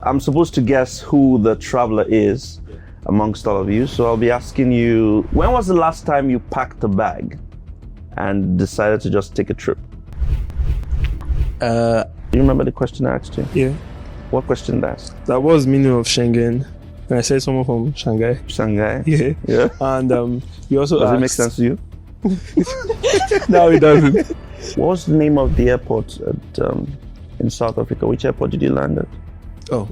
I'm supposed to guess who the traveler is amongst all of you. So I'll be asking you, when was the last time you packed a bag and decided to just take a trip? Do you remember the question I asked you? Yeah. What question did I ask? That was meaning of Schengen. And I said someone from Shanghai. Shanghai? Yeah. Yeah. And you also Does asked... it make sense to you? No, it doesn't. What was the name of the airport in South Africa? Which airport did you land at? Yeah,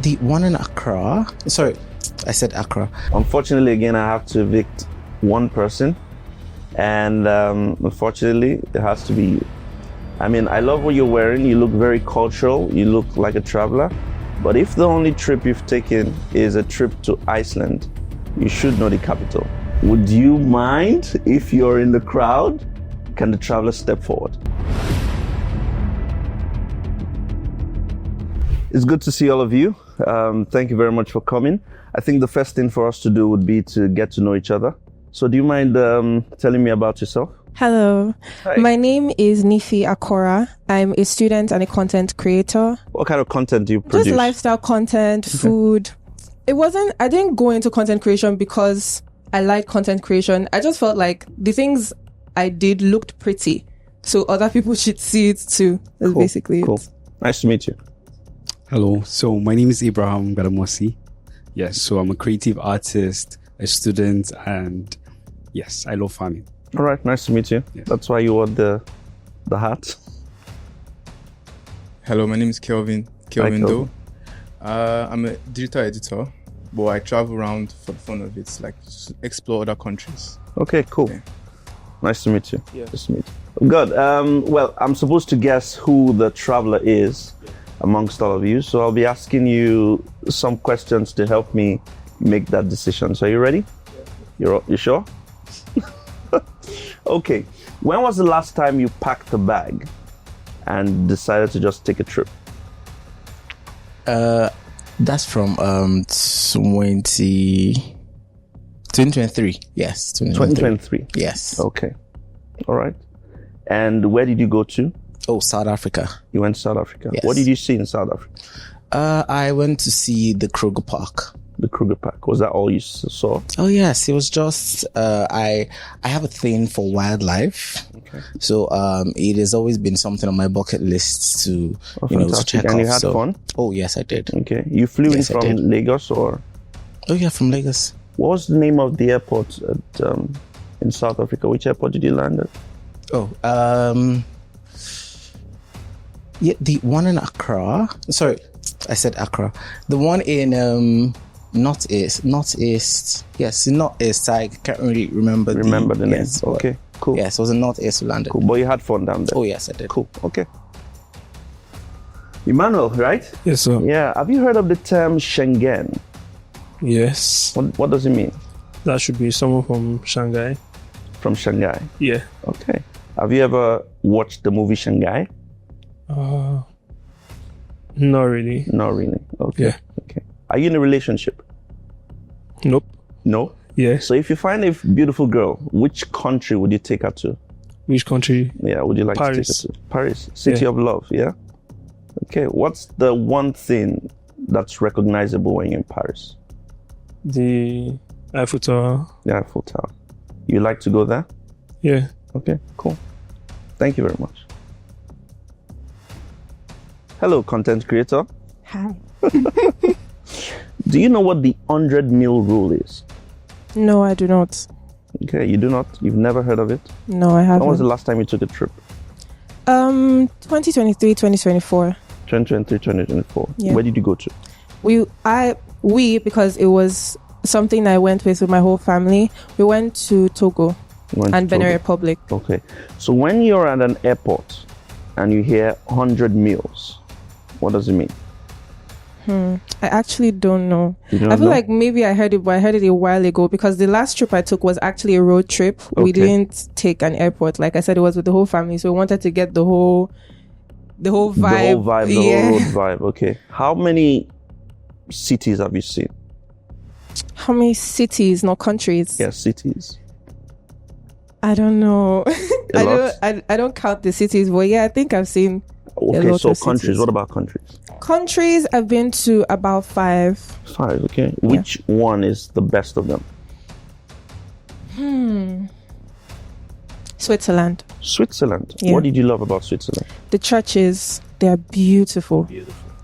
the one in Accra. Sorry, I said Accra. Unfortunately, again, I have to evict one person. And unfortunately, it has to be you. I mean, I love what you're wearing. You look very cultural. You look like a traveler. But if the only trip you've taken is a trip to Iceland, you should know the capital. Would you mind if you're in the crowd? Can the traveler step forward? It's good to see all of you. Thank you very much for coming. I think the first thing for us to do would be to get to know each other. So do you mind telling me about yourself? Hello. Hi. My name is Nifi Akora. I'm a student and a content creator. What kind of content do you produce? Just lifestyle content, food. I didn't go into content creation because I like content creation. I just felt like the things I did looked pretty. So other people should see it too. That's basically it. Nice to meet you. Hello. So my name is Abraham Gadamosi. Yes. So I'm a creative artist, a student, and yes, I love farming. All right, nice to meet you. Yes. That's why you wore the hat. Hello, my name is Kelvin Doe. I'm a digital editor, but I travel around for the fun of it, like to explore other countries. Okay, cool. Yeah. Nice to meet you. Yeah. Nice to meet you. Good. Well, I'm supposed to guess who the traveler is amongst all of you. So I'll be asking you some questions to help me make that decision. So are you ready? You sure? Okay. When was the last time you packed a bag and decided to just take a trip? That's from 2023. Yes, 2023. Yes. Okay. All right. And where did you go to? Oh, South Africa. You went to South Africa. Yes. What did you see in South Africa? I went to see the Kruger Park. The Kruger Park. Was that all you saw? Oh yes, it was just I have a thing for wildlife. Okay. So it has always been something on my bucket list to to check and off. you had fun? Oh yes, I did. Okay. You flew Yes, in I from did. Lagos or? Oh yeah, from Lagos. What was the name of the airport in South Africa? Which airport did you land at? Oh, yeah, the one in Accra. Sorry, I said Accra. The one in Northeast. Yes, Northeast. I can't really remember The name. Yes, but- Okay, cool. Yes, it was in Northeast London. Cool. But you had fun down there. Oh yes, I did. Cool. Okay. Emmanuel, right? Yes, sir. Yeah. Have you heard of the term Schengen? Yes. What does it mean? That should be someone from Shanghai. From Shanghai. Yeah. Okay. Have you ever watched the movie Shanghai? Not really. Not really. Okay. Yeah. Okay. Are you in a relationship? Nope. No. Yeah. So if you find a beautiful girl, which country would you take her to? Which country? Yeah, would you like Paris. to take her to? Paris, city Yeah. of love, yeah? Okay, what's the one thing that's recognizable when you're in Paris? The Eiffel Tower. The Eiffel Tower. You like to go there? Yeah. Okay, cool. Thank you very much. Hello, content creator. Hi. Do you know what the 100 meal rule is? No, I do not. Okay, you do not? You've never heard of it? No, I haven't. When was the last time you took a trip? 2023, 2024. 2023, 2024. Yeah. Where did you go to? We because it was something I went with my whole family. We went to Togo You went and to Benin Togo. Republic. Okay. So when you're at an airport and you hear 100 meals, what does it mean? I actually don't know. You don't I feel know? like maybe I heard it, but I heard it a while ago because the last trip I took was actually a road trip. We Okay. didn't take an airport. Like I said, it was with the whole family. So we wanted to get the whole vibe. The whole vibe, the Yeah. whole road vibe. Okay. How many cities have you seen? How many cities, not countries? Yes, cities. I don't know. A lot? I don't count the cities, but yeah, I think I've seen Okay, lot so of countries. cities. What about countries? Countries, I've been to about 5. 5, okay. Which one is the best of them? Switzerland. Switzerland. Yeah. What did you love about Switzerland? The churches, they're beautiful.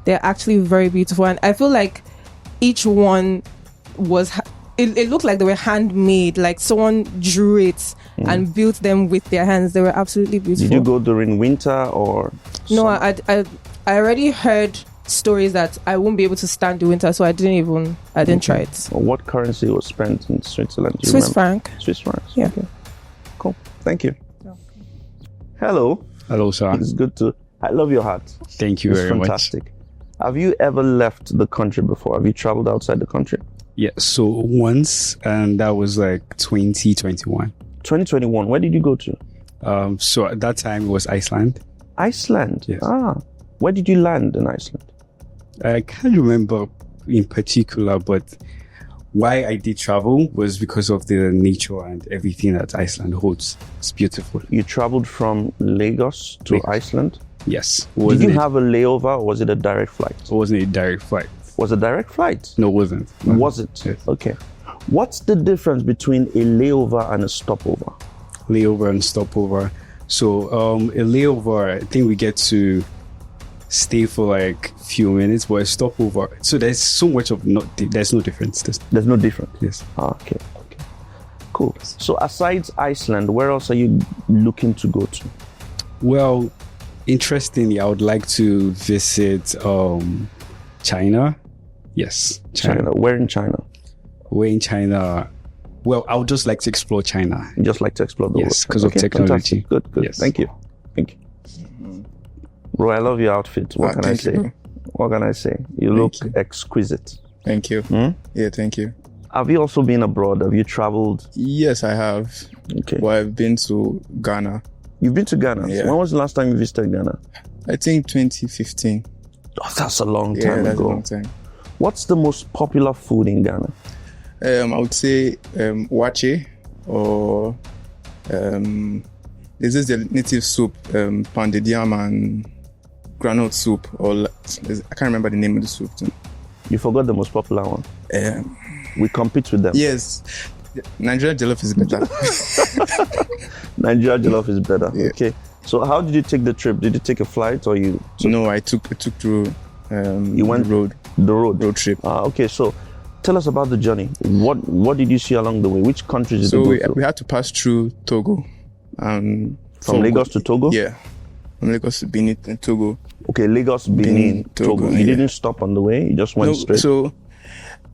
They're actually very beautiful. And I feel like each one was, it looked like they were handmade, like someone drew it and built them with their hands. They were absolutely beautiful. Did you go during winter or No, summer? I already heard stories that I won't be able to stand the winter, so I didn't try it. What currency was spent in Switzerland? Do you Swiss remember? franc. Swiss francs. Yeah. Okay. Cool. Thank you. Hello. Hello, sir. It's good to. I love your hat. Thank you It's very much. fantastic. Have you ever left the country before? Have you traveled outside the country? Yeah, so once, and that was like 2021. 2021. Where did you go to? So at that time it was Iceland. Iceland. Yes. Ah. Where did you land in Iceland? I can't remember in particular, but why I did travel was because of the nature and everything that Iceland holds. It's beautiful. You traveled from Lagos to Lagos. Iceland. Yes. Did you have a layover or was it a direct flight? It wasn't a direct flight. Was it a direct flight? No, it wasn't. Was it? Yes. Okay. What's the difference between a layover and a stopover? Layover and stopover. So a layover, I think we get to stay for like a few minutes, but a stopover. So there's so much of there's no difference. There's no difference. Yes. Ah, okay. Cool. So aside Iceland, where else are you looking to go to? Well, interestingly, I would like to visit China. Yes, China. Where in China? Where in China? Well, I would just like to explore China. You just like to explore the world. Yes, because of technology. Fantastic. Good. Yes. Thank you. Bro, I love your outfit. What can I thank say? you, bro. What can I say? You Thank look you. exquisite. Thank you. Hmm? Yeah, thank you. Have you also been abroad? Have you traveled? Yes, I have. Okay. Well, I've been to Ghana. You've been to Ghana. Yeah. When was the last time you visited Ghana? I think 2015. Oh, that's a long Yeah, time that's ago. a long time. What's the most popular food in Ghana? I would say wache or this is the native soup, pounded yam and granite soup, or I can't remember the name of the soup too. You forgot the most popular one. Um, We compete with them. yes, Nigeria jollof is better. Nigeria jollof is better. Yeah. Okay. So how did you take the trip? Did you take a flight or you took No, I took through You went- the road the road? trip. Okay. So tell us about the journey. What did you see along the way? Which countries did So you we go to? had to pass through Togo. From Lagos to Togo? Yeah, from Lagos to Benin and Togo. Okay, Lagos, Benin, Togo. You yeah. didn't stop on the way. You just went No, straight. so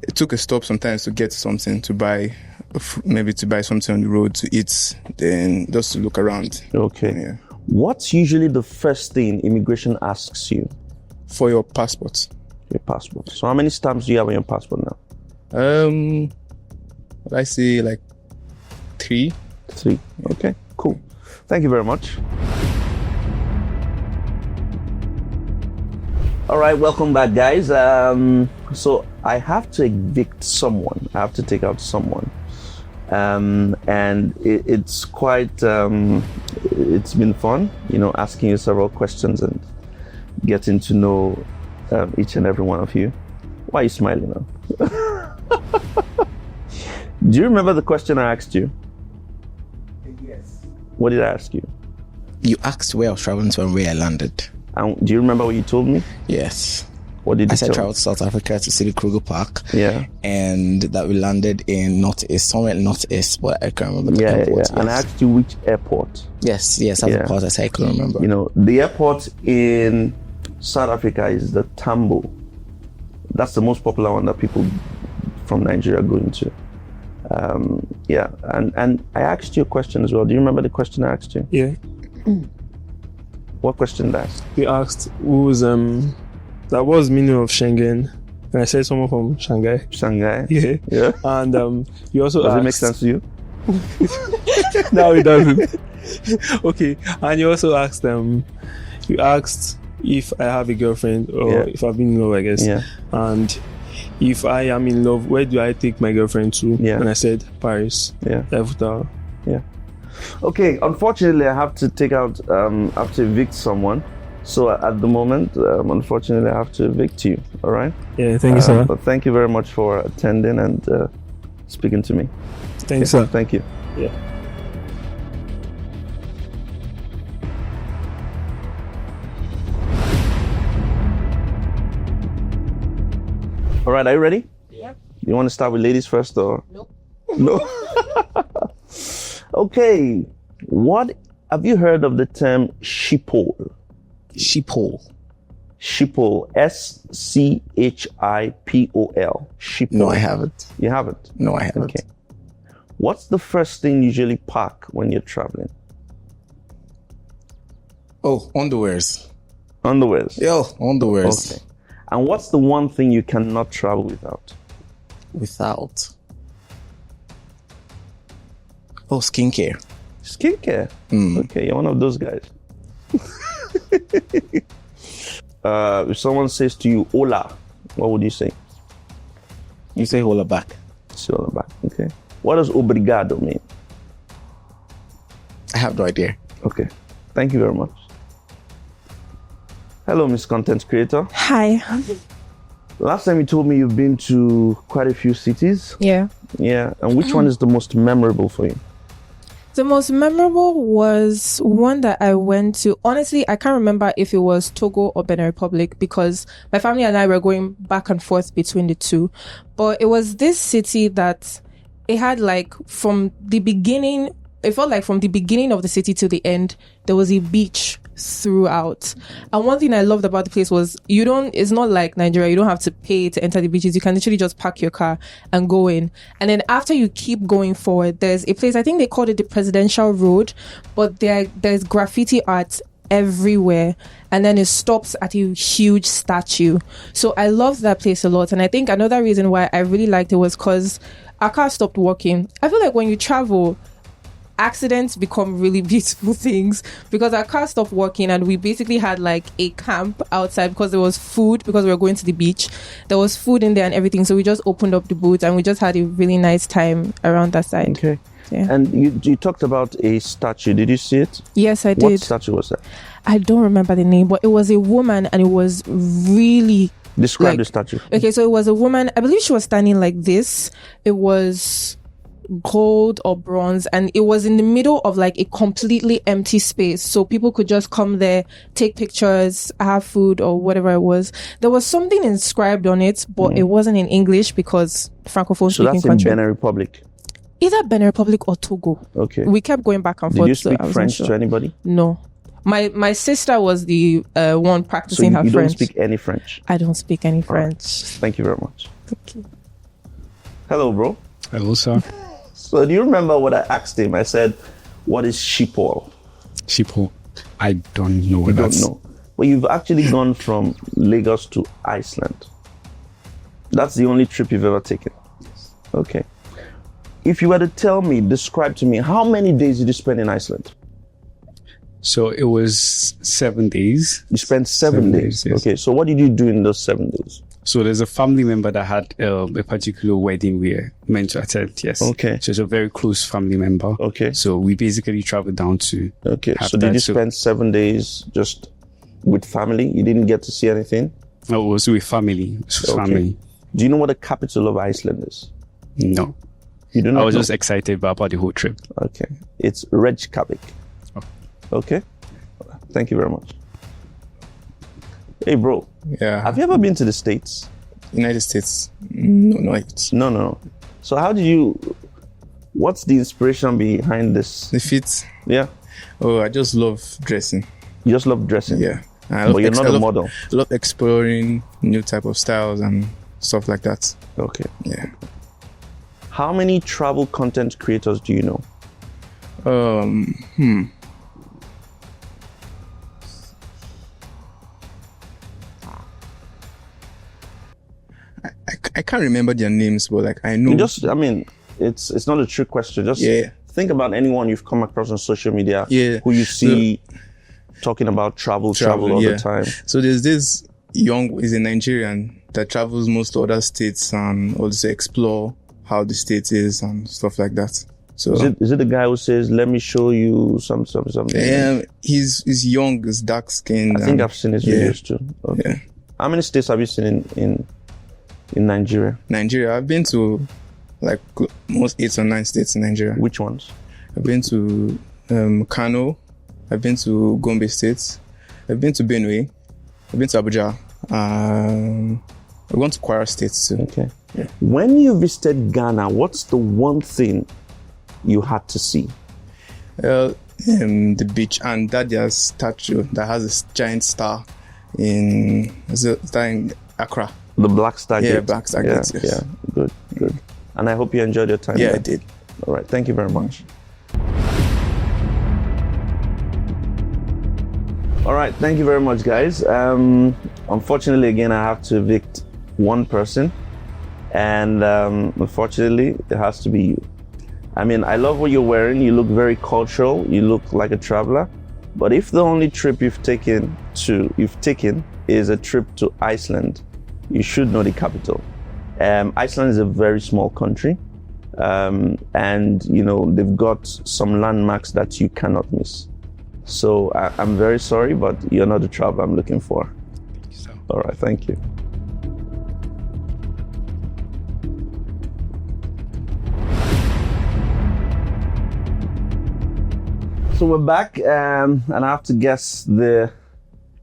it took a stop sometimes to get something to buy, maybe to buy something on the road to eat, then just to look around. Okay. Yeah. What's usually the first thing immigration asks you? For your passport. Your passport. So how many stamps do you have on your passport now? I say like 3. 3. Okay, cool. Thank you very much. All right, welcome back, guys. So I have to evict someone. I have to take out someone. And it's quite, it's been fun, asking you several questions and getting to know each and every one of you. Why are you smiling now? Do you remember the question I asked you? Yes. What did I ask you? You asked where I was traveling to and where I landed. And do you remember what you told me? Yes. What did you I said tell traveled to South Africa to see the Kruger Park. Yeah. And that we landed in Northeast, somewhere in Northeast, but I can't remember the Yeah. airport. And I asked you which airport. Yes, I have Yeah. a pause. I said I couldn't remember. The airport in South Africa is the Tambo. That's the most popular one that people from Nigeria go into. Yeah. And I asked you a question as well. Do you remember the question I asked you? Yeah. What question did I ask? We asked who was that was meaning of Schengen. And I said someone from Shanghai. Shanghai. Yeah. Yeah. And you also Does asked, it make sense to you? No, it doesn't. Okay. And you also asked you asked if I have a girlfriend or Yeah. if I've been in love, I guess. Yeah. And if I am in love, where do I take my girlfriend to? Yeah. And I said Paris. Yeah. Eiffel Tower. Okay, unfortunately, I have to take out, I have to evict someone. So at the moment, unfortunately, I have to evict you. All right. Yeah, thank you, sir. But thank you very much for attending and speaking to me. Thank you, sir. Thank you. Yeah. All right, are you ready? Yep. You want to start with ladies first, or? Nope. No. Okay. What have you heard of the term sheephole? Sheephole. Sheephole. SCHIPOL. Sheephole. No, I haven't. You haven't? No, I haven't. Okay. What's the first thing you usually pack when you're traveling? Oh, underwears. Underwears. Yo, underwears. Okay. And what's the one thing you cannot travel without? Without. Oh, skincare. Skincare. Okay, you're one of those guys. If someone says to you, hola, what would you say? You say hola back. Say hola back. Okay. What does obrigado mean? I have no idea. Okay. Thank you very much. Hello, Miss Content Creator. Hi. Last time you told me you've been to quite a few cities. Yeah. Yeah. And which one is the most memorable for you? The most memorable was one that I went to. Honestly, I can't remember if it was Togo or Benin Republic because my family and I were going back and forth between the two. But it was this city that it had like from the beginning, it felt like from the beginning of the city to the end, there was a beach throughout. And one thing I loved about the place was it's not like Nigeria, you don't have to pay to enter the beaches. You can literally just park your car and go in. And then after you keep going forward, there's a place, I think they called it the Presidential Road, but there's graffiti art everywhere, and then it stops at a huge statue. So I loved that place a lot. And I think another reason why I really liked it was because our car stopped working. I feel like when you travel, accidents become really beautiful things because our car stopped working and we basically had like a camp outside because there was food, because we were going to the beach. There was food in there and everything. So we just opened up the boot and we just had a really nice time around that side. Okay. Yeah. And you talked about a statue. Did you see it? Yes, I did. What statue was that? I don't remember the name, but it was a woman and it was really... Describe the statue. Okay, so it was a woman. I believe she was standing like this. It was gold or bronze, and it was in the middle of like a completely empty space, so people could just come there, take pictures, have food or whatever it was. There was something inscribed on it, but it wasn't in English because francophone So speaking that's in country. Benin Republic. Either Benin Republic or Togo. Okay. We kept going back and Did forth. you so speak I wasn't French sure. to anybody? No. My sister was the one So practicing her you French. don't speak any French. I don't speak any French. Thank you very much. Okay. Hello, bro. Hello, sir. So do you remember what I asked him? I said, what is sheephole? Sheephole. I don't know. You don't know. Well, you've actually gone from Lagos to Iceland. That's the only trip you've ever taken? Yes. Okay. If you were to describe to me, how many days did you spend in Iceland? So it was 7 days. You spent 7 days. Yes. Okay. So what did you do in those 7 days? So there's a family member that had a particular wedding we were meant to attend. Yes. Okay. So it's a very close family member. Okay. So we basically traveled down to. Okay. have So did that. you spend 7 days just with family? You didn't get to see anything? No, it was with family. It was Okay. family. Do you know what the capital of Iceland is? No. You do not I was know? just excited about the whole trip. Okay. It's Reykjavik. Oh. Okay. Thank you very much. Hey, bro. Yeah. Have you ever been to the States? United States. No, it's No. So what's the inspiration behind this? the fit. Yeah. Oh, I just love dressing. You just love dressing? Yeah. And But you're not a model? I love exploring new type of styles and stuff like that. Okay. Yeah. How many travel content creators do you know? I can't remember their names, but like I know. It's not a trick question. Just Yeah. think about anyone you've come across on social media Yeah. who you see talking about travel all yeah. the time. So there's this is a Nigerian that travels most to other states and also explore how the state is and stuff like that. So Is it the guy who says, "Let me show you something"? he's young, he's dark skinned. I think I've seen his videos too. Okay. Yeah. How many states have you seen in Nigeria? Nigeria. I've been to like most 8 or 9 states in Nigeria. Which ones? I've been to Kano. I've been to Gombe State. I've been to Benue. I've been to Abuja. I've gone to Kwara State too. Okay. Yeah. When you visited Ghana, what's the one thing you had to see? The beach and that there's statue that has a giant star in Accra. The Black Star Gate. Yeah, Black Star Gate. Yes. Yeah, good. And I hope you enjoyed your time. Yeah, there. I did. All right, thank you very much. All right, thank you very much, guys. Unfortunately, again, I have to evict one person, and unfortunately, it has to be you. I mean, I love what you're wearing. You look very cultural. You look like a traveler. But if the only trip you've taken is a trip to Iceland, you should know the capital. Iceland is a very small country, and they've got some landmarks that you cannot miss. So I'm very sorry, but you're not the traveler I'm looking for. Thank you, sir. All right, thank you. So we're back, and I have to guess the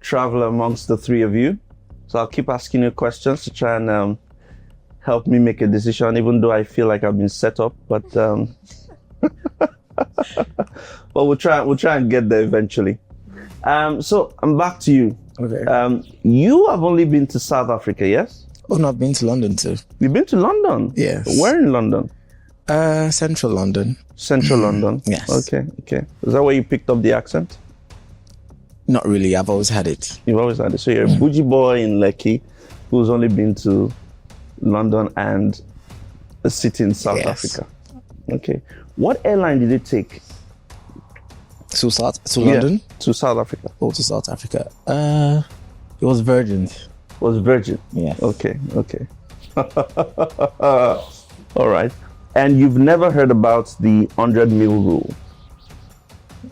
traveler amongst the three of you. So I'll keep asking you questions to try and help me make a decision, even though I feel like I've been set up. But but we'll try and get there eventually. So I'm back to you. Okay. You have only been to South Africa, yes? Oh, no, I've been to London too. You've been to London? Yes. Where in London? Central London. Central London? Yes. Okay. Is that where you picked up the accent? Not really. I've always had it. You've always had it. So you're a bougie boy in Lekki who's only been to London and a city in South Yes. Africa. Okay. What airline did you take? To London? To South Africa. Or to South Africa? It was Virgin. It was Virgin. Yes. Okay. All right. And you've never heard about the 100 meal rule?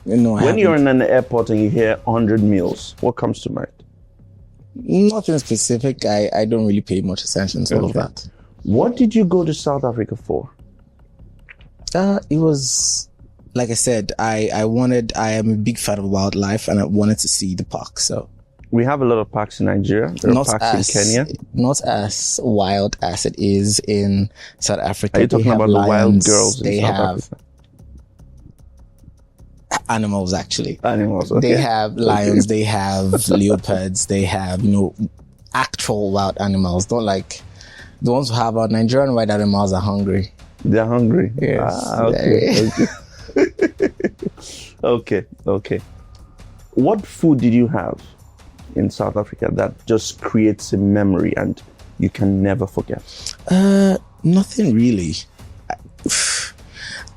No, I When haven't. you're in an airport and you hear 100 meals, what comes to mind? Nothing specific. I don't really pay much attention to all of Okay. that. What did you go to South Africa for? It was, like I said, I am a big fan of wildlife and I wanted to see the park. So We have a lot of parks in Nigeria. There are parks in Kenya. Not as wild as it is in South Africa. Are you They talking have about the wild lions, girls they in South have Africa? animals, actually. Animals, okay. They have lions, they have leopards, they have, actual wild animals. Don't like the ones who have our Nigerian wild animals are hungry. They're hungry. Yes. Okay. What food did you have in South Africa that just creates a memory and you can never forget? Nothing really.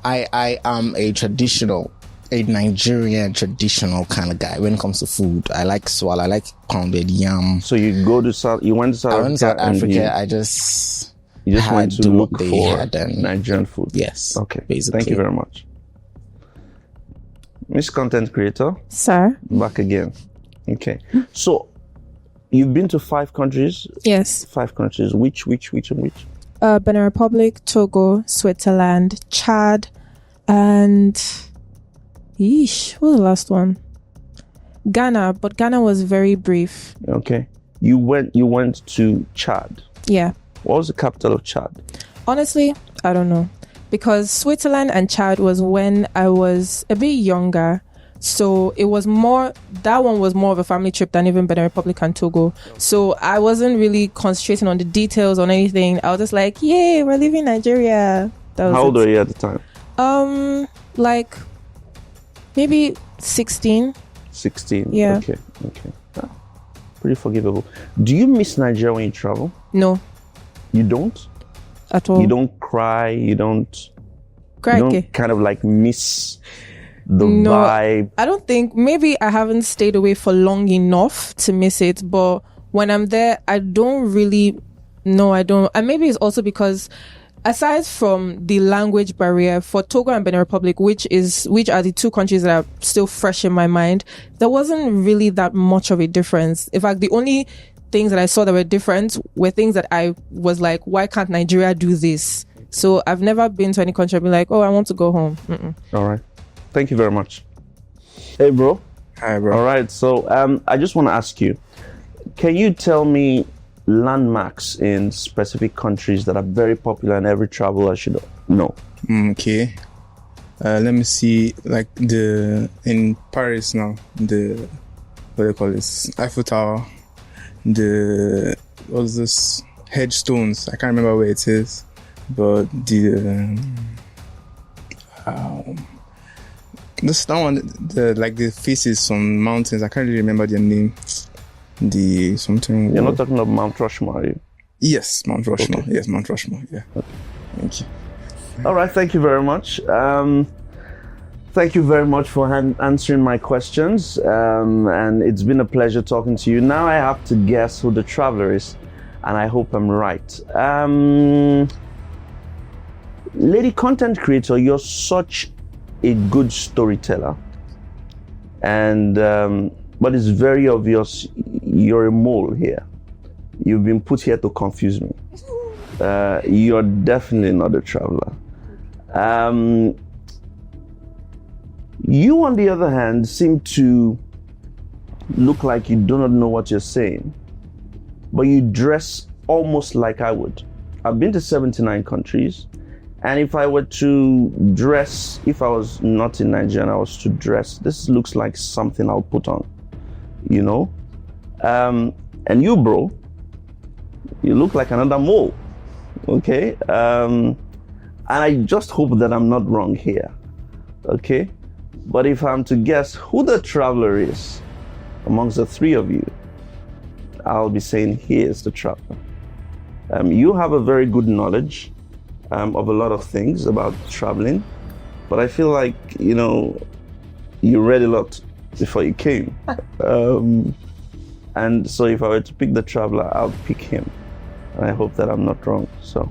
I am a Nigerian traditional kind of guy when it comes to food. I like swallow, I like pounded yam. So you went to South I went to South and Africa. I just you just went had to what look they for had and- Nigerian food. Yes. Okay. Basically. Thank you very much. Miss Content Creator, Sir? back again. Okay. So you've been to 5 countries? Yes. 5 countries. Which and which? Benin Republic, Togo, Switzerland, Chad, and what was the last one? Ghana, but Ghana was very brief. Okay. You went to Chad. Yeah. What was the capital of Chad? Honestly, I don't know. Because Switzerland and Chad was when I was a bit younger. So it was that one was more of a family trip than even Benin Republic and Togo. So I wasn't really concentrating on the details on anything. I was just like, yay, we're leaving Nigeria. That was How old it. were you at the time? Like maybe 16. 16. Yeah. Okay. Ah, pretty forgivable. Do you miss Nigeria when you travel? No, You don't? at all. You don't cry? You don't Crikey. kind of like miss the No, vibe? I don't think, maybe I haven't stayed away for long enough to miss it, but when I'm there, I don't really, no, I don't. And maybe it's also because aside from the language barrier for Togo and Benin Republic, which are the two countries that are still fresh in my mind, there wasn't really that much of a difference. In fact, the only things that I saw that were different were things that I was like, why can't Nigeria do this? So I've never been to any country and be like, oh, I want to go home. All right. Thank you very much. Hey, bro. Hi, bro. All right. So I just want to ask you, can you tell me landmarks in specific countries that are very popular and every traveler should know? Okay. Let me see. Like in Paris now, what do they call this? Eiffel Tower. What's this? Headstones. I can't remember where it is, but this one, the faces on mountains. I can't really remember their name. You're not talking about Mount Rushmore, are you? Yes, Mount Rushmore. Okay. Yes, Mount Rushmore. Yeah. Okay. Thank you. All right. Thank you very much. Thank you very much for answering my questions. And it's been a pleasure talking to you. Now I have to guess who the traveler is, and I hope I'm right. Lady content creator, you're such a good storyteller. And but it's very obvious you're a mole here. You've been put here to confuse me. You're definitely not a traveler. You, on the other hand, seem to look like you do not know what you're saying, but you dress almost like I would. I've been to 79 countries, and if I were to dress, if I was not in Nigeria and I was to dress, this looks like something I'll put on, you know? And you, bro, you look like another mole, okay? And I just hope that I'm not wrong here, okay? But if I'm to guess who the traveler is amongst the three of you, I'll be saying he is the traveler. You have a very good knowledge of a lot of things about traveling, but I feel like, you know, you read a lot before you came. And so if I were to pick the traveler, I'll pick him. And I hope that I'm not wrong, so.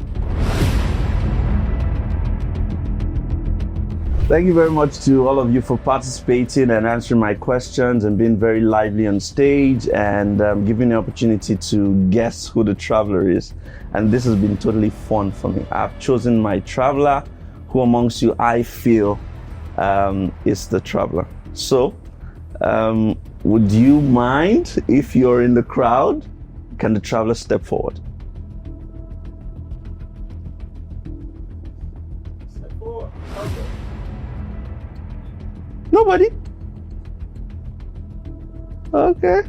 Thank you very much to all of you for participating and answering my questions and being very lively on stage and giving the opportunity to guess who the traveler is. And this has been totally fun for me. I've chosen my traveler, who amongst you I feel is the traveler. So, would you mind if you're in the crowd? Can the traveler step forward? Nobody? Okay.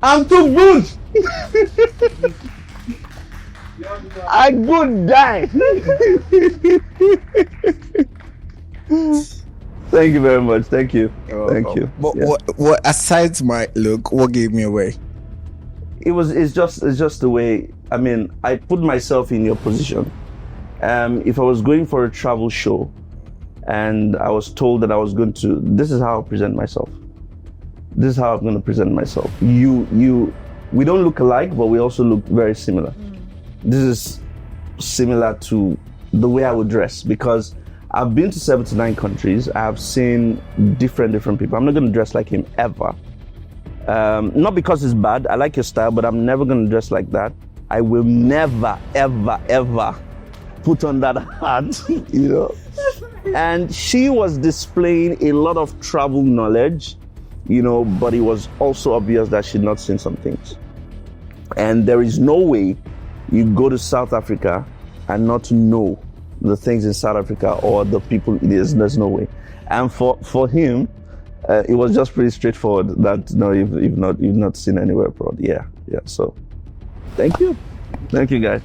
I'm too good. I could die. Thank you very much. Thank you. Thank you. But Yeah. what aside my look, what gave me away? It's just the way, I mean, I put myself in your position. If I was going for a travel show and I was told that I was going to, this is how I'll present myself. This is how I'm going to present myself. We don't look alike, but we also look very similar. This is similar to the way I would dress, because I've been to 79 countries. I've seen different people. I'm not going to dress like him ever. Not because it's bad. I like your style, but I'm never going to dress like that. I will never, ever, ever put on that hat, you know. And she was displaying a lot of travel knowledge, you know, but it was also obvious that she'd not seen some things. And there is no way you go to South Africa and not know the things in South Africa or the people. There's no way. And for him, it was just pretty straightforward that no, you've not seen anywhere abroad. Yeah. So, thank you guys.